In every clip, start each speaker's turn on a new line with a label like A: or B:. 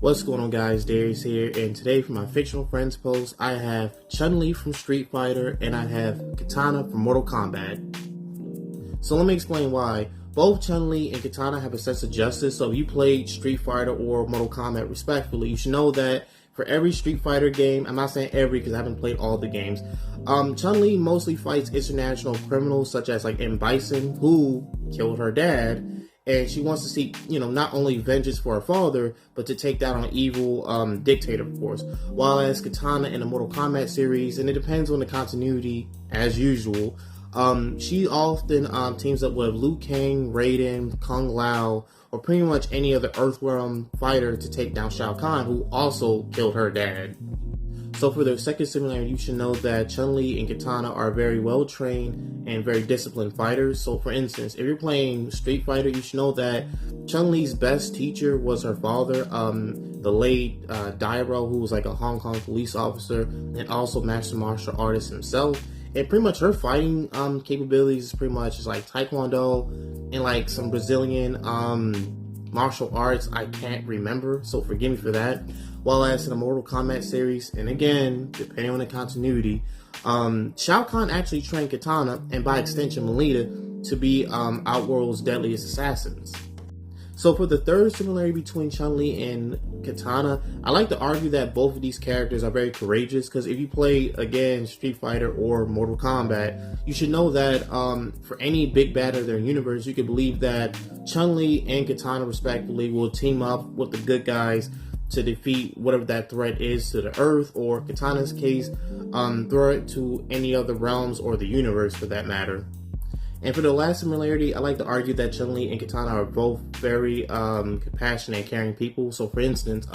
A: What's going on, guys? Darius here, and today for my fictional friends post, I have Chun-Li from Street Fighter and I have Kitana from Mortal Kombat. So let me explain why. Both Chun-Li and Kitana have a sense of justice, so if you played Street Fighter or Mortal Kombat respectfully, you should know that for every Street Fighter game, I'm not saying every because I haven't played all the games, Chun-Li mostly fights international criminals such as like M. Bison, who killed her dad, and she wants to seek, not only vengeance for her father, but to take down an evil dictator, of course. While as Kitana in the Mortal Kombat series, and it depends on the continuity, as usual, she often teams up with Liu Kang, Raiden, Kung Lao, or pretty much any other Earthrealm fighter to take down Shao Kahn, who also killed her dad. So for the second similarity, you should know that Chun-Li and Kitana are very well trained and very disciplined fighters. So for instance, if you're playing Street Fighter, you should know that Chun-Li's best teacher was her father, the late Dairo, who was like a Hong Kong police officer and also master martial artist himself. And pretty much her fighting capabilities is pretty much just like Taekwondo and like some Brazilian martial arts I can't remember, so forgive me for that. While as in the Mortal Kombat series, and again, depending on the continuity, Shao Kahn actually trained Kitana, and by extension Melina, to be Outworld's deadliest assassins. So for the third similarity between Chun-Li and Kitana, I like to argue that both of these characters are very courageous, because if you play, again, Street Fighter or Mortal Kombat, you should know that for any big bad of their universe, you could believe that Chun-Li and Kitana, respectively, will team up with the good guys to defeat whatever that threat is to the Earth, or Kitana's case, threat to any other realms or the universe for that matter. And for the last similarity, I like to argue that Chun-Li and Kitana are both very compassionate and caring people. So for instance,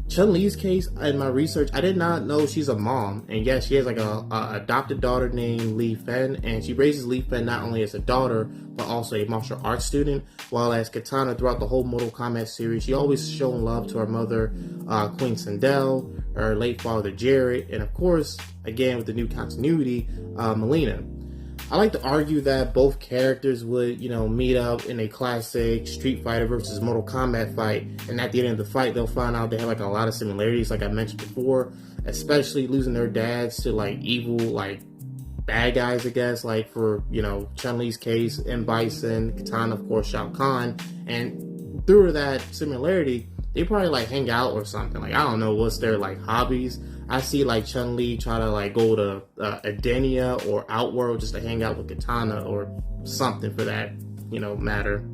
A: Chun-Li's case, in my research, I did not know she's a mom. And yes, she has like a adopted daughter named Li Fen, and she raises Li Fen not only as a daughter, but also a martial arts student. While as Kitana, throughout the whole Mortal Kombat series, she always shown love to her mother, Queen Sindel, her late father, Jarrett, and of course, again, with the new continuity, Melina. I like to argue that both characters would, meet up in a classic Street Fighter versus Mortal Kombat fight, and at the end of the fight, they'll find out they have like a lot of similarities, like I mentioned before, especially losing their dads to like evil, like bad guys, I guess, like for, Chun-Li's case, M. Bison, Kitana, of course, Shao Kahn, and through that similarity, they probably like hang out or something. Like, I don't know what's their like hobbies. I see like Chun-Li try to like go to Adenia or Outworld just to hang out with Kitana or something for that, matter.